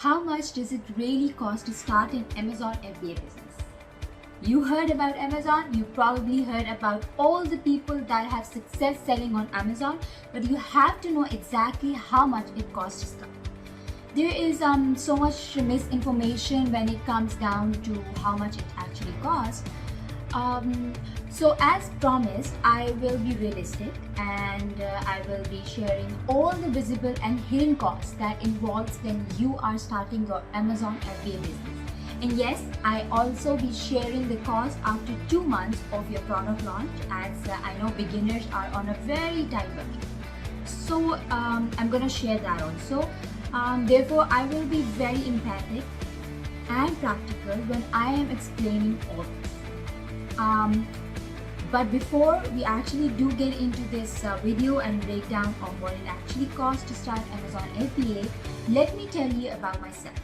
How much does it really cost to start an Amazon FBA business? You heard about Amazon, you probably heard about all the people that have success selling on Amazon, but you have to know exactly how much it costs to start. There is so much misinformation when it comes down to how much it actually costs. So as promised, I will be realistic and I will be sharing all the visible and hidden costs that involves when you are starting your Amazon FBA business. And yes, I also be sharing the cost after 2 months of your product launch, as I know beginners are on a very tight budget. So I'm gonna share that also. Therefore, I will be very empathic and practical when I am explaining all this. But before we actually do get into this video and breakdown of what it actually costs to start Amazon FBA, let me tell you about myself.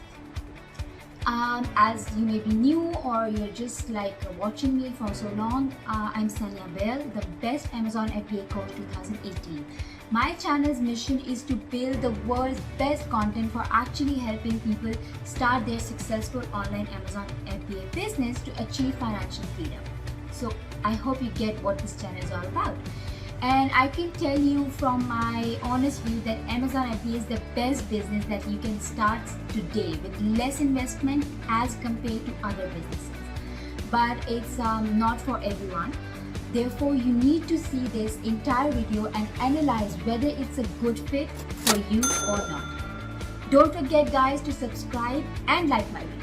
As you may be new or you're just like watching me for so long, I'm Sanya Bell, the best Amazon FBA coach 2018. My channel's mission is to build the world's best content for actually helping people start their successful online Amazon FBA business to achieve financial freedom. So I hope you get what this channel is all about. And I can tell you from my honest view that Amazon FBA is the best business that you can start today with less investment as compared to other businesses. But it's not for everyone. Therefore, you need to see this entire video and analyze whether it's a good fit for you or not. Don't forget guys to subscribe and like my video.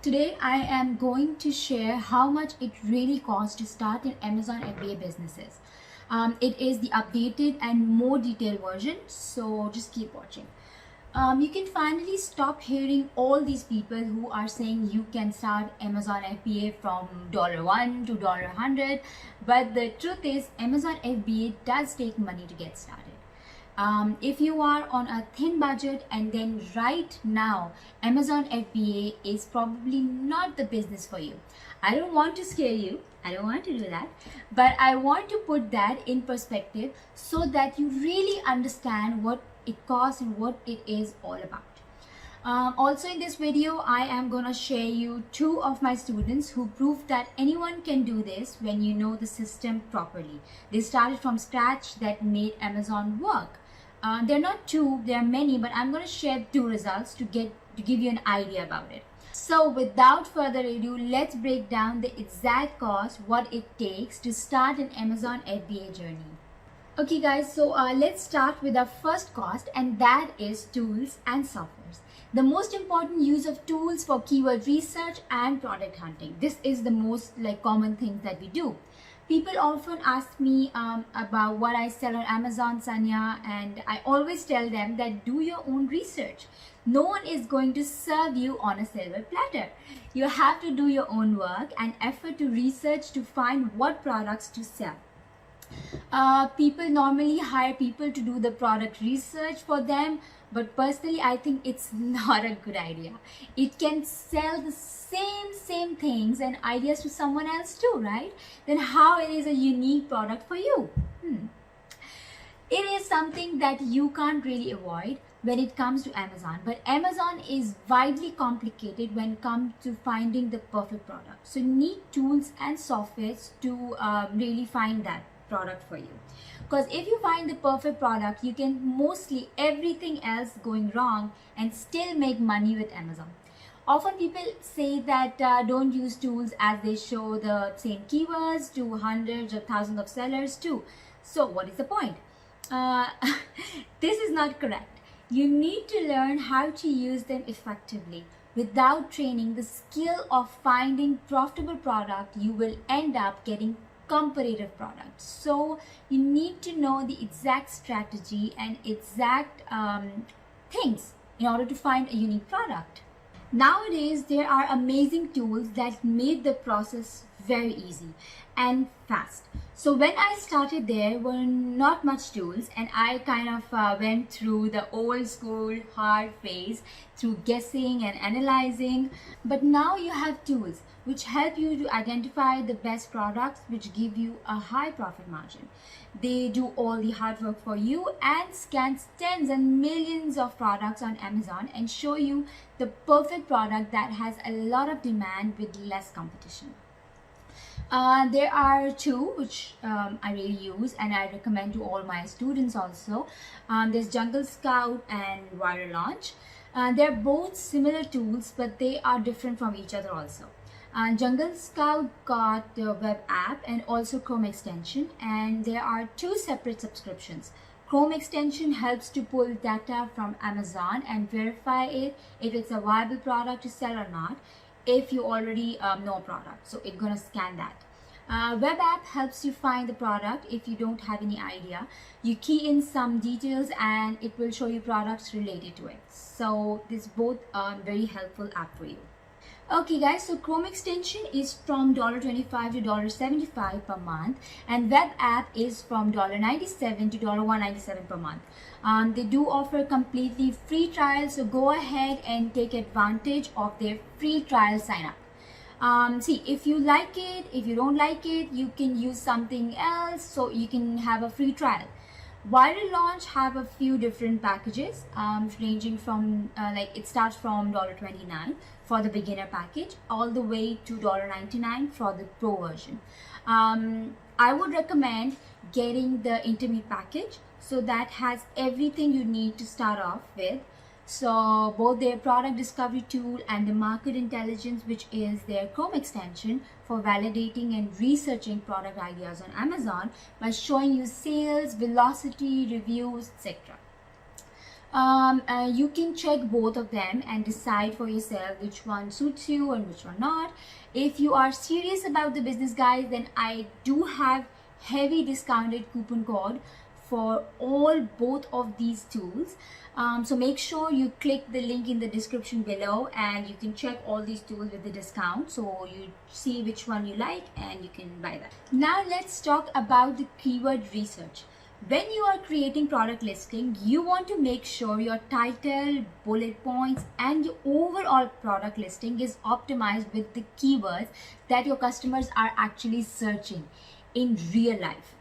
Today I am going to share how much it really costs to start an Amazon FBA businesses. It is the updated and more detailed version, so just keep watching. You can finally stop hearing all these people who are saying you can start Amazon FBA from $1 to $100, but the truth is Amazon FBA does take money to get started. If you are on a thin budget and then right now Amazon FBA is probably not the business for you. I don't want to scare you, I don't want to do that, but I want to put that in perspective so that you really understand what it costs and what it is all about. Also in this video, I am gonna share you 2 of my students who proved that anyone can do this when you know the system properly. They started from scratch that made Amazon work. They're not 2, there are many, but I'm going to share 2 results to give you an idea about it. So without further ado, let's break down the exact cost, what it takes to start an Amazon FBA journey. Okay guys, so let's start with our first cost, and that is tools and softwares. The most important use of tools for keyword research and product hunting. This is the most common things that we do. People often ask me about what I sell on Amazon, Sanya, and I always tell them that do your own research. No one is going to serve you on a silver platter. You have to do your own work and effort to research to find what products to sell. People normally hire people to do the product research for them, but personally I think it's not a good idea. It can sell the same things and ideas to someone else too, right? Then how it is a unique product for you? It is something that you can't really avoid when it comes to Amazon, but Amazon is widely complicated when it comes to finding the perfect product. So you need tools and softwares to really find that product for you, because if you find the perfect product, you can mostly everything else going wrong and still make money with Amazon. Often people say that don't use tools as they show the same keywords to hundreds or thousands of sellers too. So what is the point? This is not correct. You need to learn how to use them effectively. Without training the skill of finding profitable product, you will end up getting comparative products. So you need to know the exact strategy and exact things in order to find a unique product. Nowadays there are amazing tools that made the process very easy and fast. So when I started, there were not much tools, and I kind of went through the old school hard phase through guessing and analyzing. But now you have tools which help you to identify the best products which give you a high profit margin. They do all the hard work for you and scans tens and millions of products on Amazon and show you the perfect product that has a lot of demand with less competition. There are two which I really use and I recommend to all my students also. There's Jungle Scout and Viral Launch. They're both similar tools, but they are different from each other also. Jungle Scout got the web app and also Chrome extension, and there are two separate subscriptions. Chrome extension helps to pull data from Amazon and verify it if it's a viable product to sell or not, if you already know a product. So it's gonna scan that. Web app helps you find the product if you don't have any idea. You key in some details and it will show you products related to it. So this both very helpful app for you. Okay guys, so Chrome extension is from $25 to $75 per month, and web app is from $97 to $197 per month. They do offer completely free trial, so go ahead and take advantage of their free trial sign up. See, if you like it, if you don't like it, you can use something else, so you can have a free trial. Viral Launch have a few different packages, ranging from like it starts from $29 for the beginner package all the way to $99 for the pro version. I would recommend getting the intermediate package, so that has everything you need to start off with. So both their product discovery tool and the market intelligence, which is their Chrome extension for validating and researching product ideas on Amazon by showing you sales, velocity, reviews, etc. You can check both of them and decide for yourself which one suits you and which one not. If you are serious about the business, guys, then I do have heavy discounted coupon code for both of these tools. So make sure you click the link in the description below and you can check all these tools with the discount, so you see which one you like and you can buy that. Now let's talk about the keyword research. When you are creating product listing, you want to make sure your title, bullet points, and your overall product listing is optimized with the keywords that your customers are actually searching in real life.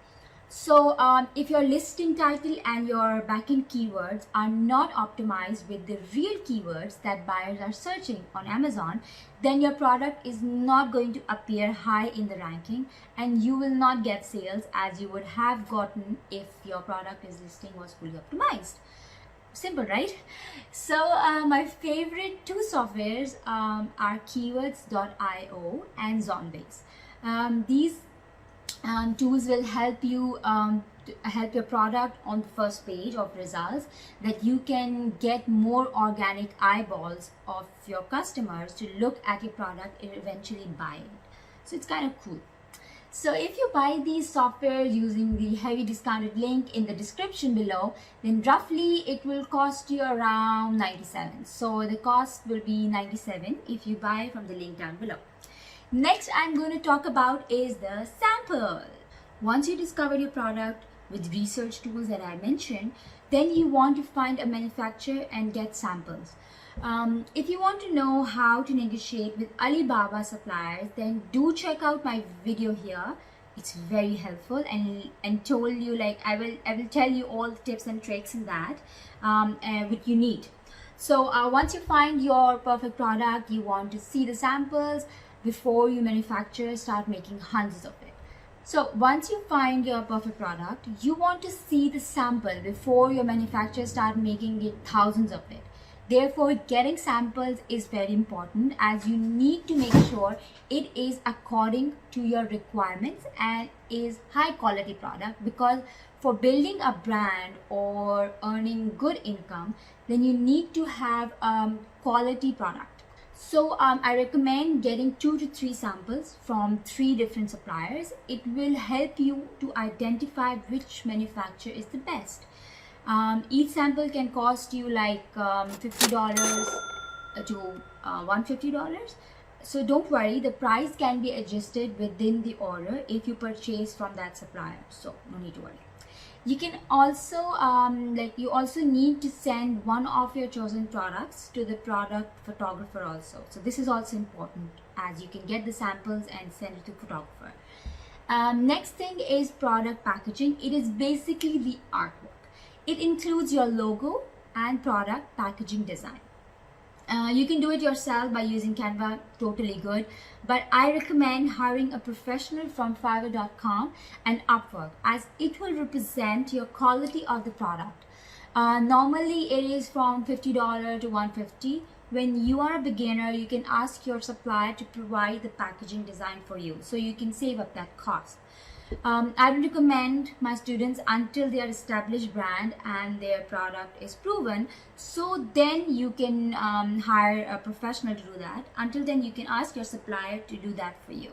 So if your listing title and your backend keywords are not optimized with the real keywords that buyers are searching on Amazon, then your product is not going to appear high in the ranking and you will not get sales as you would have gotten if your product listing was fully optimized. Simple, right? So my favorite two softwares are keywords.io and Zonebase. These tools will help you help your product on the first page of results, that you can get more organic eyeballs of your customers to look at your product and eventually buy it. So it's kind of cool. So if you buy these software using the heavy discounted link in the description below, then roughly it will cost you around $97. So the cost will be $97 if you buy from the link down below. Next I'm going to talk about is the sample. Once you discover your product with research tools that I mentioned, then you want to find a manufacturer and get samples. If you want to know how to negotiate with Alibaba suppliers, then do check out my video here. It's very helpful and told you, like I will tell you all the tips and tricks in that which you need. So once you find your perfect product, you want to see the samples before you manufacture, start making hundreds of it. So once you find your perfect product, you want to see the sample before your manufacturer start making it thousands of it. Therefore, getting samples is very important, as you need to make sure it is according to your requirements and is high quality product, because for building a brand or earning good income, then you need to have quality product. So I recommend getting 2 to 3 samples from 3 different suppliers. It will help you to identify which manufacturer is the best. Each sample can cost you like $50 to $150. So don't worry, the price can be adjusted within the order if you purchase from that supplier. So no need to worry. You can also you also need to send one of your chosen products to the product photographer also. So this is also important, as you can get the samples and send it to photographer. Next thing is product packaging. It is basically the artwork. It includes your logo and product packaging design. You can do it yourself by using Canva, totally good. But I recommend hiring a professional from Fiverr.com and Upwork, as it will represent your quality of the product. Normally it is from $50 to $150. When you are a beginner, you can ask your supplier to provide the packaging design for you, so you can save up that cost. I would recommend my students until they are established brand and their product is proven. So then you can hire a professional to do that. Until then, you can ask your supplier to do that for you.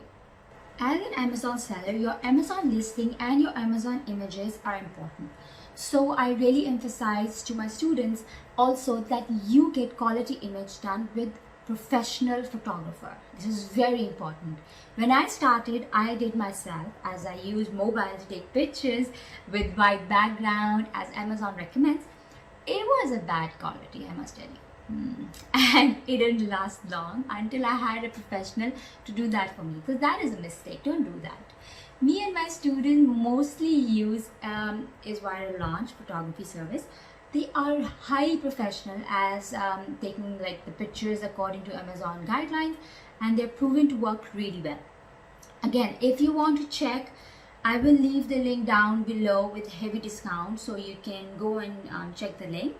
As an Amazon seller, your Amazon listing and your Amazon images are important. So I really emphasize to my students also that you get quality image done with professional photographer. This is very important. When I started, I did myself, as I use mobile to take pictures with white background as Amazon recommends. It was a bad quality, I must tell you. And it didn't last long until I hired a professional to do that for me, because that is a mistake. Don't do that. Me and my student mostly use is Viral Launch photography service. They are highly professional as taking like the pictures according to Amazon guidelines, and they're proven to work really well. Again, if you want to check, I will leave the link down below with heavy discount, so you can go and check the link.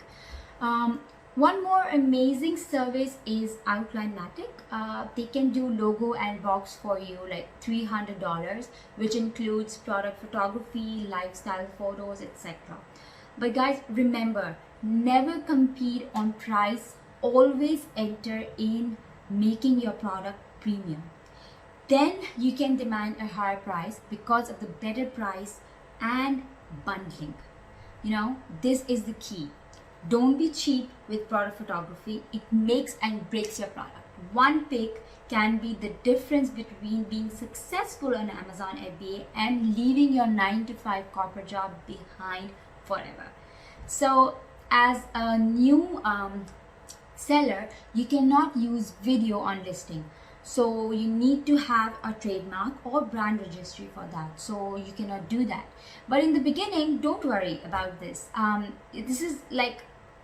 One more amazing service is Outline-Matic. They can do logo and box for you, like $300, which includes product photography, lifestyle photos, etc. But guys, remember, never compete on price. Always enter in making your product premium. Then you can demand a higher price because of the better price and bundling. You know, this is the key. Don't be cheap with product photography. It makes and breaks your product. One pic can be the difference between being successful on Amazon FBA and leaving your 9-to-5 corporate job behind forever. So as a new seller, you cannot use video on listing. So you need to have a trademark or brand registry for that. So you cannot do that. But in the beginning, don't worry about this.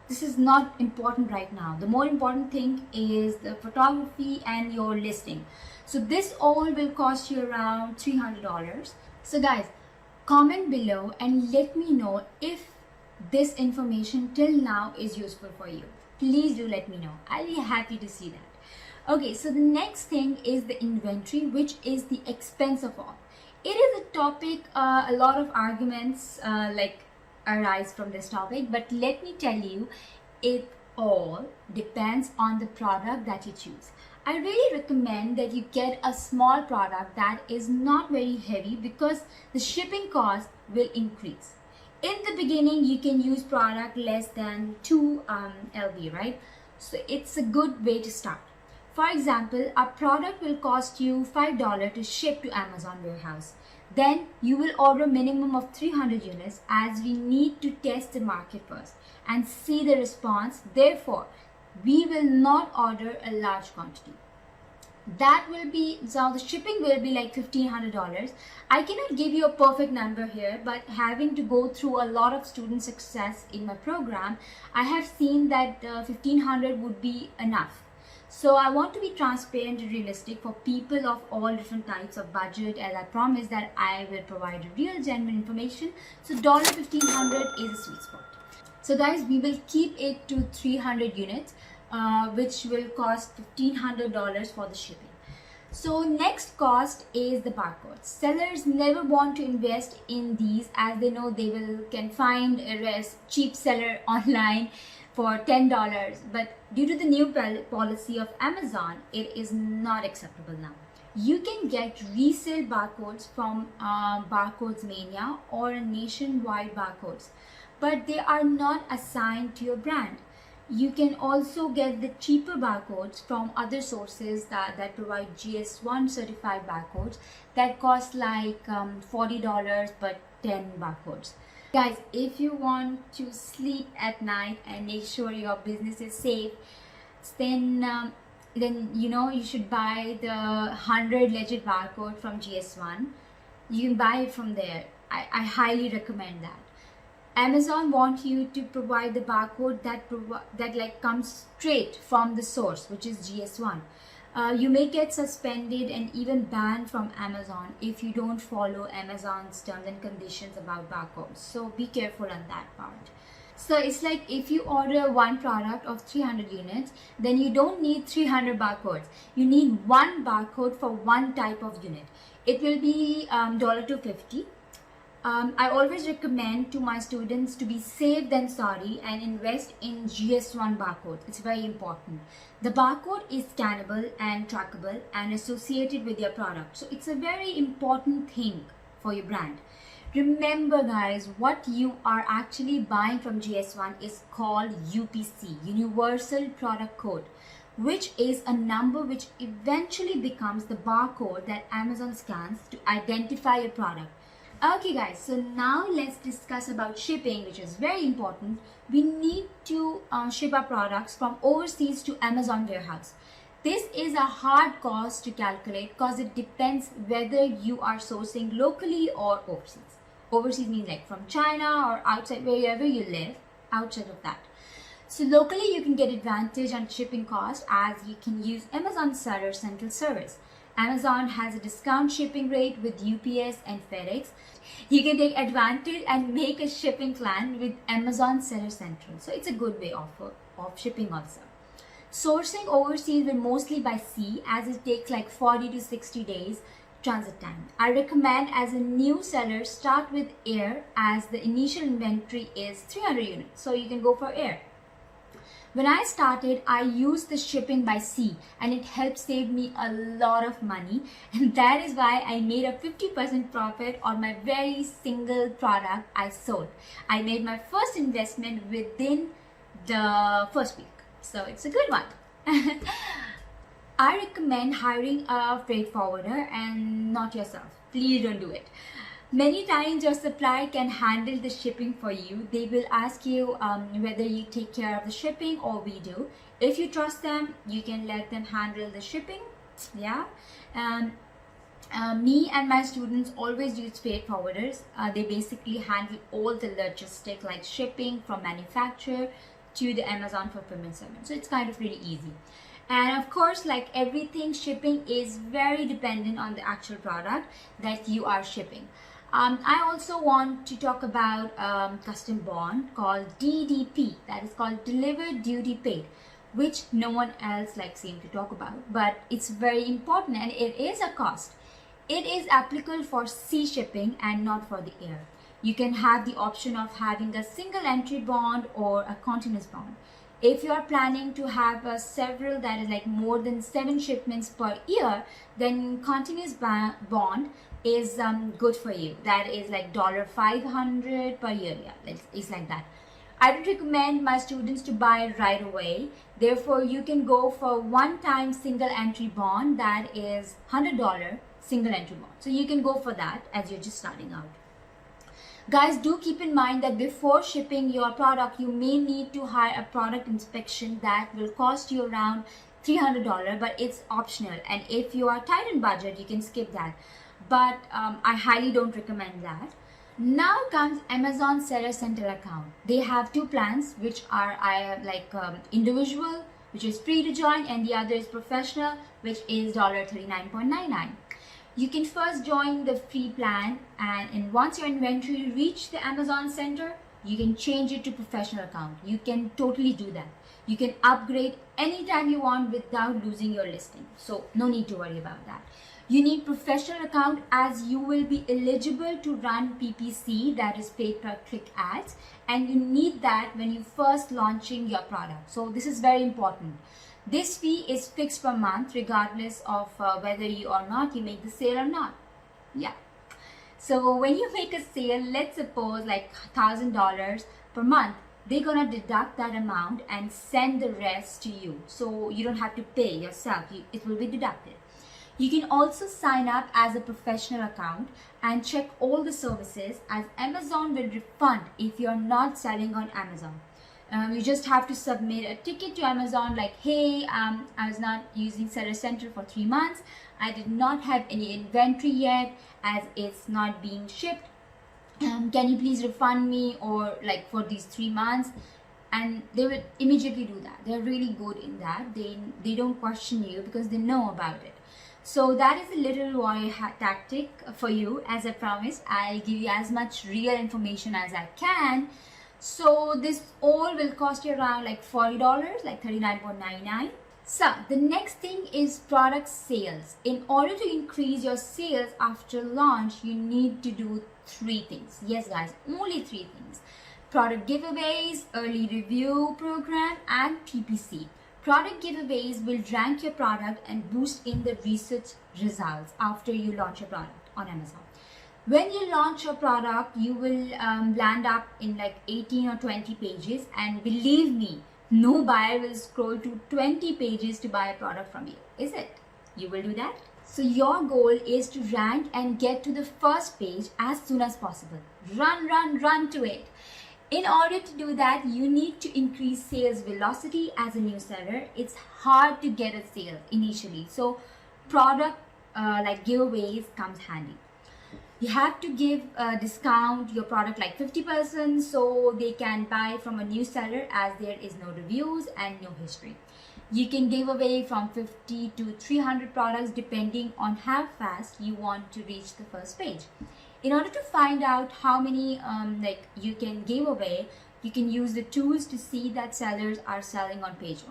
This is not important right now. The more important thing is the photography and your listing. So this all will cost you around $300. So guys, comment below and let me know if this information till now is useful for you. Please do let me know. I'll be happy to see that. Okay, so the next thing is the inventory, which is the expense of all. It is a topic, a lot of arguments arise from this topic, but let me tell you, it all depends on the product that you choose. I really recommend that you get a small product that is not very heavy, because the shipping cost will increase. In the beginning, you can use product less than 2 lb, right? So it's a good way to start. For example, a product will cost you $5 to ship to Amazon warehouse. Then you will order minimum of 300 units, as we need to test the market first and see the response. Therefore, we will not order a large quantity. That will be, so the shipping will be like $1,500. I cannot give you a perfect number here, but having to go through a lot of student success in my program, I have seen that $1,500 would be enough. So I want to be transparent and realistic for people of all different types of budget, as I promise that I will provide real genuine information. So $1,500 is a sweet spot. So guys, we will keep it to 300 units, which will cost $1,500 for the shipping. So next cost is the barcodes. Sellers never want to invest in these, as they know they can find a cheap seller online for $10, but due to the new policy of Amazon, it is not acceptable now. You can get resale barcodes from Barcodes Mania or Nationwide Barcodes, but they are not assigned to your brand. You can also get the cheaper barcodes from other sources that provide GS1 certified barcodes that cost like $40 but 10 barcodes. Guys, if you want to sleep at night and make sure your business is safe, then you should buy the 100 legit barcode from GS1. You can buy it from there. I highly recommend that. Amazon wants you to provide the barcode that comes straight from the source, which is GS1. You may get suspended and even banned from Amazon if you don't follow Amazon's terms and conditions about barcodes. So be careful on that part. So it's like if you order one product of 300 units, then you don't need 300 barcodes. You need one barcode for one type of unit. It will be $250. I always recommend to my students to be safe than sorry and invest in GS1 barcode. It's very important. The barcode is scannable and trackable and associated with your product. So it's a very important thing for your brand. Remember guys, what you are actually buying from GS1 is called UPC, Universal Product Code, which is a number which eventually becomes the barcode that Amazon scans to identify your product. Okay guys, so now let's discuss about shipping, which is very important. We need to ship our products from overseas to Amazon warehouse. This is a hard cost to calculate because it depends whether you are sourcing locally or overseas. Overseas means like from China or outside, wherever you live, outside of that. So locally you can get advantage on shipping cost as you can use Amazon Seller Central service. Amazon has a discount shipping rate with UPS and FedEx. You can take advantage and make a shipping plan with Amazon Seller Central. So it's a good way of shipping also. Sourcing overseas will mostly by sea as it takes like 40 to 60 days transit time. I recommend as a new seller start with air as the initial inventory is 300 units. So you can go for air. When I started, I used the shipping by sea and it helped save me a lot of money, and that is why I made a 50% profit on my very single product I sold. I made my first investment within the first week, so it's a good one. I recommend hiring a freight forwarder and not yourself. Please don't do it. Many times your supplier can handle the shipping for you. They will ask you whether you take care of the shipping or we do. If you trust them, you can let them handle the shipping. Yeah. Me and my students always use freight forwarders. They basically handle all the logistics like shipping from manufacturer to the Amazon fulfillment center. So it's kind of really easy. And of course, like everything, shipping is very dependent on the actual product that you are shipping. I also want to talk about custom bond called DDP, that is called Delivered Duty Paid, which no one else seems to talk about, but it's very important and it is a cost. It is applicable for sea shipping and not for the air. You can have the option of having a single entry bond or a continuous bond. If you are planning to have several, that is like more than 7 shipments per year, then continuous bond is good for you. That is like $500 per year. Yeah, it's like that. I don't recommend my students to buy it right away. Therefore, you can go for one-time single entry bond that is $100 single entry bond. So you can go for that as you're just starting out. Guys, do keep in mind that before shipping your product, you may need to hire a product inspection that will cost you around $300, but it's optional. And if you are tight in budget, you can skip that. But I highly don't recommend that. Now comes Amazon Seller Central account. They have 2 plans, which are individual, which is free to join, and the other is professional, which is $39.99. You can first join the free plan, and once your inventory reach the Amazon Center, you can change it to professional account. You can totally do that. You can upgrade anytime you want without losing your listing. So no need to worry about that. You need professional account as you will be eligible to run PPC, that is paid per click ads, and you need that when you first launching your product. So this is very important. This fee is fixed per month regardless of whether you or not you make the sale or not. Yeah. So when you make a sale, let's suppose like $1,000 per month, they're gonna deduct that amount and send the rest to you. So you don't have to pay yourself, it will be deducted. You can also sign up as a professional account and check all the services, as Amazon will refund if you're not selling on Amazon. You just have to submit a ticket to Amazon like, hey, I was not using Seller Center for 3 months. I did not have any inventory yet as it's not being shipped. Can you please refund me, or like for these 3 months? And they will immediately do that. They're really good in that. They don't question you because they know about it. So that is a little warrior tactic for you. As I promised, I'll give you as much real information as I can. So this all will cost you around like $40, like $39.99. So the next thing is product sales. In order to increase your sales after launch, you need to do 3 things. Yes guys, only 3 things. Product giveaways, early review program, and PPC. Product giveaways will rank your product and boost in the research results after you launch your product on Amazon. When you launch your product, you will land up in like 18 or 20 pages, and believe me, no buyer will scroll to 20 pages to buy a product from you, is it? You will do that? So your goal is to rank and get to the first page as soon as possible. Run to it. In order to do that, you need to increase sales velocity as a new seller. It's hard to get a sale initially, so product like giveaways comes handy. You have to give a discount your product like 50% so they can buy from a new seller, as there is no reviews and no history. You can give away from 50 to 300 products depending on how fast you want to reach the first page. In order to find out how many you can give away, you can use the tools to see that sellers are selling on page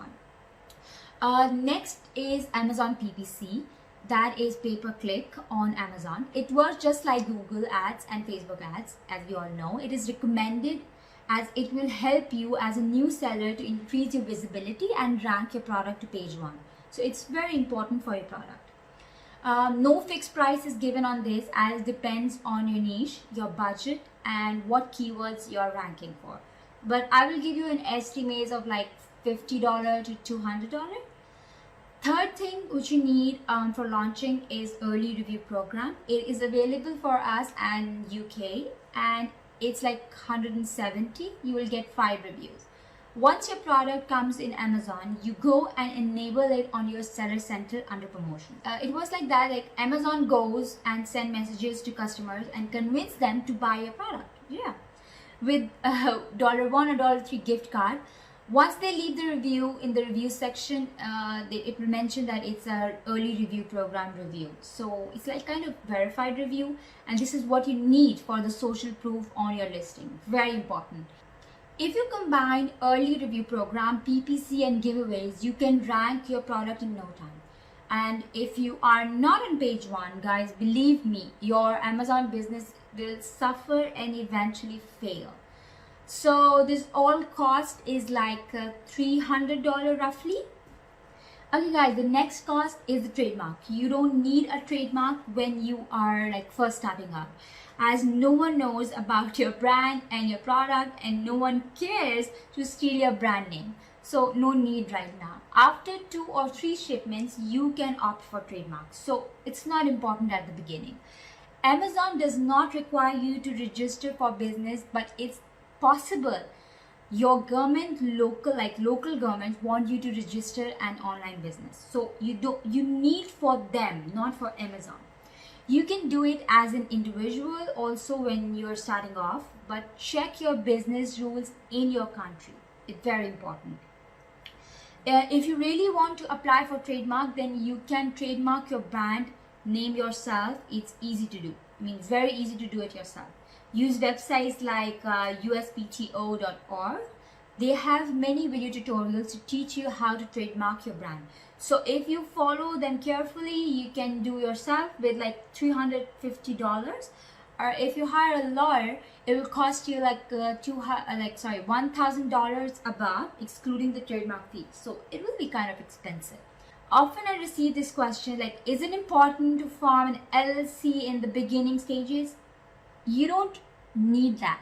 1. Next is Amazon PPC. That is pay-per-click on Amazon. It works just like Google ads and Facebook ads, as we all know. It is recommended as it will help you as a new seller to increase your visibility and rank your product to page 1. So it's very important for your product. No fixed price is given on this, as depends on your niche, your budget, and what keywords you're ranking for. But I will give you an estimate of like $50 to $200. Third thing which you need for launching is early review program. It is available for us and UK, and it's like 170. You will get 5 reviews. Once your product comes in Amazon, you go and enable it on your Seller Center under promotion. It was like that, like Amazon goes and send messages to customers and convince them to buy your product. Yeah, with a $1 or $3 gift card. Once they leave the review, in the review section, it will mention that it's a early review program review. So it's like kind of verified review, and this is what you need for the social proof on your listing. Very important. If you combine early review program, PPC, and giveaways, you can rank your product in no time. And if you are not on page 1, guys, believe me, your Amazon business will suffer and eventually fail. So this all cost is like $300 roughly. Okay guys, the next cost is the trademark. You don't need a trademark when you are like first starting up, as no one knows about your brand and your product, and no one cares to steal your brand name. So no need right now. After 2 or 3 shipments, you can opt for trademarks. So it's not important at the beginning. Amazon does not require you to register for business, but it's possible your government, local governments want you to register an online business. So you need for them, not for Amazon. You can do it as an individual also when you're starting off, but check your business rules in your country. It's very important. If you really want to apply for trademark, then you can trademark your brand name yourself. It's easy to do. I mean, it's very easy to do it yourself. Use websites like uspto.org. They have many video tutorials to teach you how to trademark your brand. So if you follow them carefully, you can do yourself with like $350. Or if you hire a lawyer, it will cost you like $1,000 above, excluding the trademark fee. So it will be kind of expensive. Often I receive this question like, is it important to form an LLC in the beginning stages? You don't need that.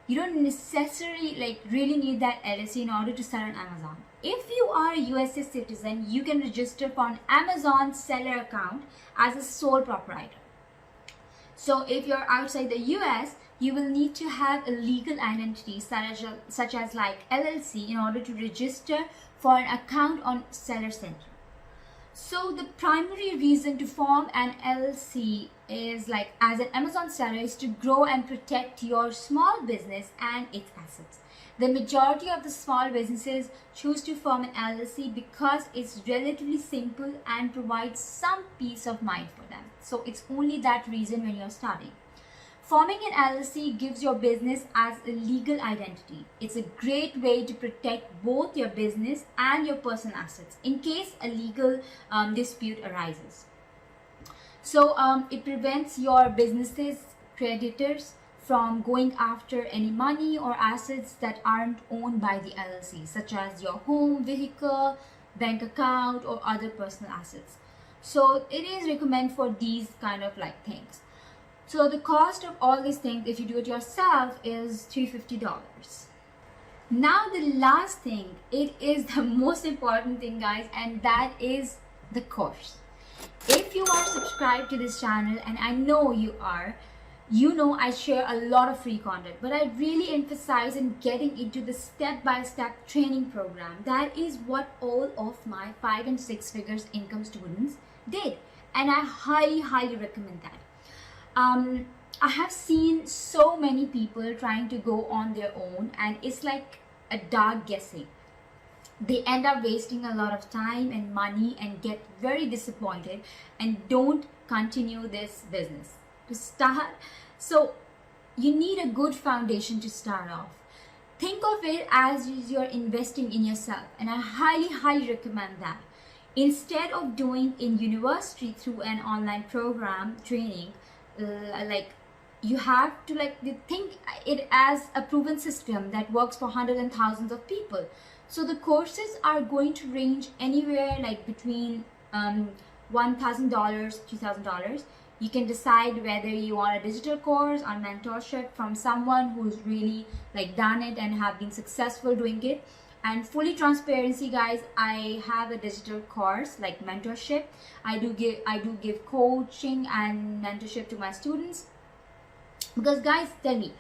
You don't necessarily really need that LLC in order to sell on Amazon. If you are a USA citizen, you can register for an Amazon seller account as a sole proprietor. So if you're outside the US, you will need to have a legal identity such as like LLC in order to register for an account on Seller Center. So the primary reason to form an LLC is as an Amazon seller is to grow and protect your small business and its assets. The majority of the small businesses choose to form an LLC because it's relatively simple and provides some peace of mind for them. So it's only that reason when you're starting. Forming an LLC gives your business as a legal identity. It's a great way to protect both your business and your personal assets in case a legal dispute arises. So it prevents your business's creditors from going after any money or assets that aren't owned by the LLC, such as your home, vehicle, bank account, or other personal assets. So it is recommended for these kind of things. So the cost of all these things, if you do it yourself, is $350. Now the last thing, it is the most important thing, guys, and that is the course. If you are subscribed to this channel, and I know you are, you know I share a lot of free content, but I really emphasize in getting into the step-by-step training program. That is what all of my 5 and 6 figures income students did, and I highly recommend that. I have seen so many people trying to go on their own, and it's like a dark guessing. They end up wasting a lot of time and money and get very disappointed and don't continue this business to start. So you need a good foundation to start off. Think of it as you're investing in yourself, and I highly recommend that. Instead of doing in university through an online program training, you have to think it as a proven system that works for hundreds and thousands of people. So the courses are going to range anywhere between $1,000 to $2,000. You can decide whether you want a digital course or mentorship from someone who's really done it and have been successful doing it. And fully transparency, guys, I have a digital course mentorship. I do give coaching and mentorship to my students, because guys, tell me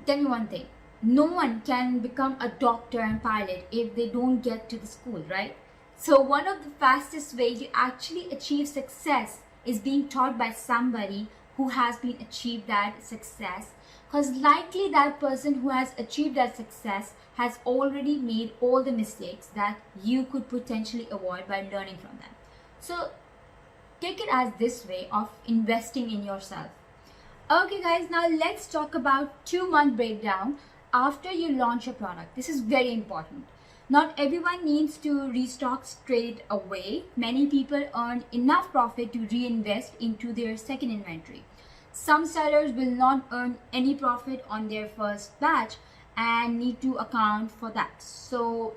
one thing. No one can become a doctor and pilot if they don't get to the school, right? So one of the fastest ways you actually achieve success is being taught by somebody who has been achieved that success, because likely that person who has achieved that success has already made all the mistakes that you could potentially avoid by learning from them. So take it as this way of investing in yourself. Okay guys, now let's talk about 2-month breakdown after you launch your product. This is very important. Not everyone needs to restock straight away. Many people earn enough profit to reinvest into their second inventory. Some sellers will not earn any profit on their first batch and need to account for that. So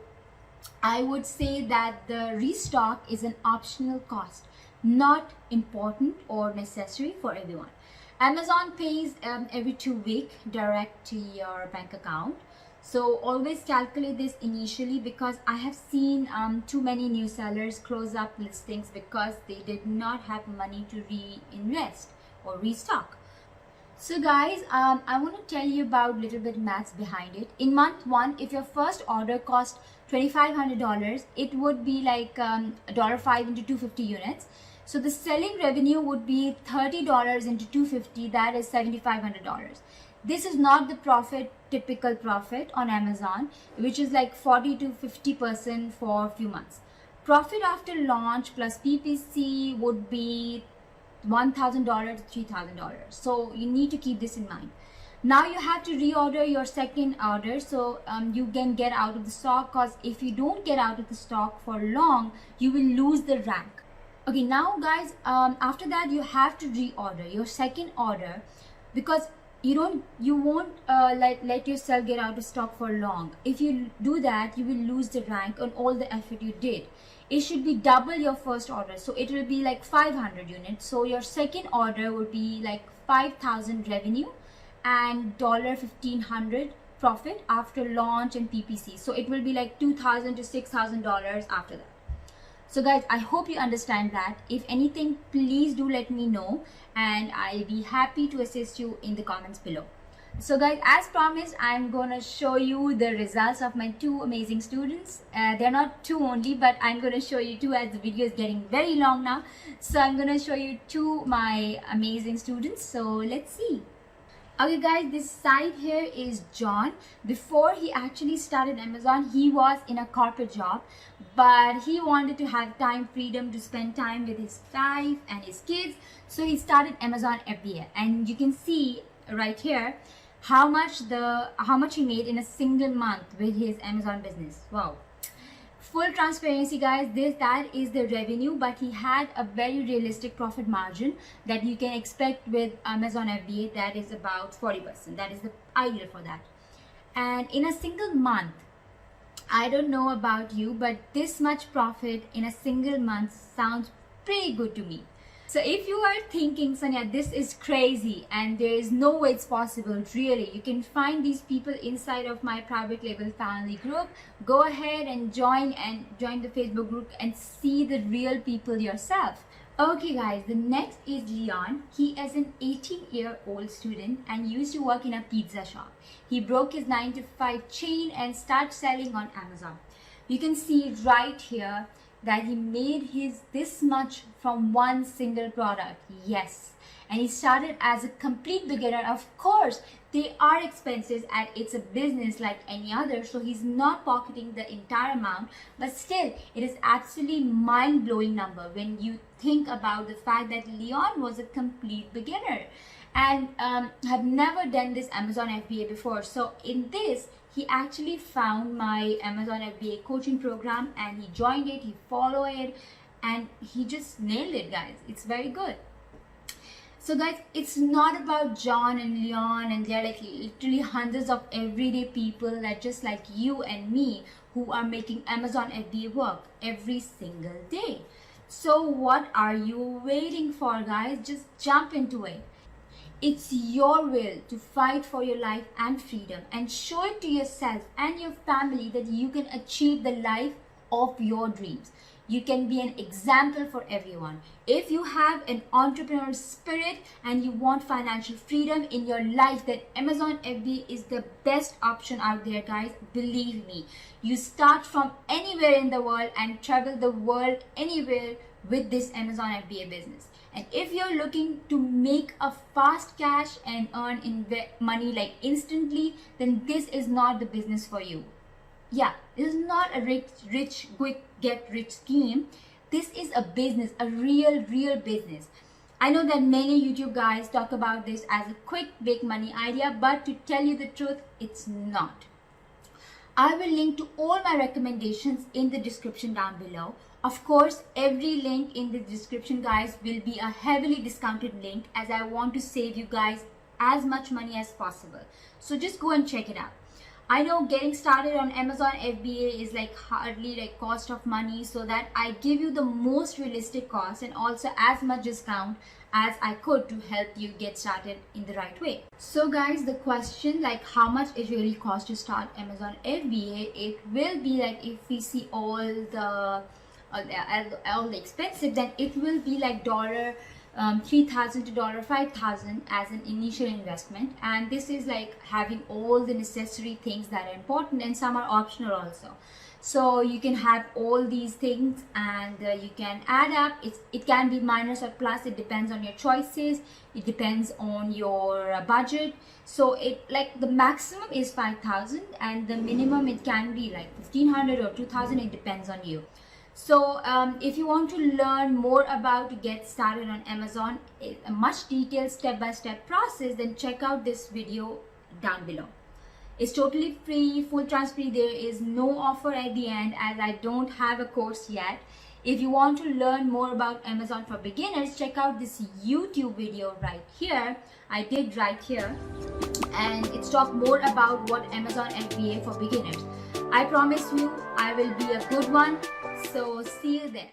I would say that the restock is an optional cost, not important or necessary for everyone. Amazon pays every 2 weeks direct to your bank account. So always calculate this initially, because I have seen too many new sellers close up listings because they did not have money to reinvest or restock. So guys, I want to tell you about little bit maths behind it. In month 1, if your first order cost $2,500, it would be $1.05 into 250 units. So the selling revenue would be $30 into 250, that is $7,500. This is not the typical profit on Amazon, which is 40 to 50% for a few months. Profit after launch plus PPC would be $1,000 to $3,000. So you need to keep this in mind. Now you have to reorder your second order so you can get out of the stock, because if you don't get out of the stock for long, you will lose the rank. Okay, now guys, after that you have to reorder your second order, because you won't let yourself get out of stock for long. If you do that, you will lose the rank on all the effort you did. It should be double your first order, so it will be 500 units. So your second order would be 5,000 revenue, and $1,500 profit after launch and PPC. So it will be like $2,000 to $6,000 after that. So guys, I hope you understand that. If anything, please do let me know and I'll be happy to assist you in the comments below. So guys, as promised, I'm gonna show you the results of my two amazing students. They're not two only, but I'm gonna show you two as the video is getting very long now. So I'm gonna show you two my amazing students. So let's see. Okay guys, this side here is John. Before he actually started Amazon, he was in a corporate job, but he wanted to have time freedom to spend time with his wife and his kids. So he started Amazon FBA, and you can see right here how much he made in a single month with his Amazon business. Wow. Full transparency guys, that is the revenue, but he had a very realistic profit margin that you can expect with Amazon FBA. That is about 40%. That is the ideal for that. And in a single month, I don't know about you, but this much profit in a single month sounds pretty good to me. So if you are thinking, Sonia, this is crazy and there is no way it's possible, really, you can find these people inside of my private label family group. Go ahead and join the Facebook group and see the real people yourself. Okay guys, the next is Leon. He is an 18-year-old student and used to work in a pizza shop. He broke his 9-to-5 chain and started selling on Amazon. You can see right here that he made this much from one single product. Yes, and he started as a complete beginner. Of course, they are expenses and it's a business like any other, so he's not pocketing the entire amount, but still it is absolutely mind-blowing number when you think about the fact that Leon was a complete beginner and had never done this Amazon FBA before. So in this, he actually found my Amazon FBA coaching program and he joined it, he followed it, and he just nailed it, guys. It's very good. So guys, it's not about John and Leon, and they're like literally hundreds of everyday people that just like you and me who are making Amazon FBA work every single day. So what are you waiting for, guys? Just jump into it. It's your will to fight for your life and freedom and show it to yourself and your family that you can achieve the life of your dreams. You can be an example for everyone. If you have an entrepreneurial spirit and you want financial freedom in your life, then Amazon FBA is the best option out there, guys. Believe me. You start from anywhere in the world and travel the world anywhere with this Amazon FBA business. And if you're looking to make a fast cash and earn money like instantly, then this is not the business for you. Yeah, this is not a rich, quick get rich scheme. This is a business, a real business. I know that many YouTube guys talk about this as a quick big money idea, but to tell you the truth, it's not. I will link to all my recommendations in the description down below. Of course, every link in the description, guys, will be a heavily discounted link, as I want to save you guys as much money as possible. So just go and check it out. I know getting started on Amazon FBA is like hardly like cost of money, so that I give you the most realistic cost and also as much discount as I could to help you get started in the right way. So guys, the question like how much it really costs to start Amazon FBA, it will be like, if we see all the expensive, then it will be like $3,000 to $5,000 as an initial investment, and this is like having all the necessary things that are important, and some are optional also. So you can have all these things and you can add up. It can be minus or plus, it depends on your choices, it depends on your budget. So it like the maximum is 5,000 and the minimum it can be like 1,500 or 2,000, it depends on you. So if you want to learn more about to get started on Amazon, a much detailed step-by-step process, then check out this video down below. It's totally free, full transparency. There is no offer at the end, as I don't have a course yet. If you want to learn more about Amazon for beginners, check out this YouTube video right here. I did right here, and it's talk more about what Amazon FBA for beginners. I promise you I will be a good one. So see you there.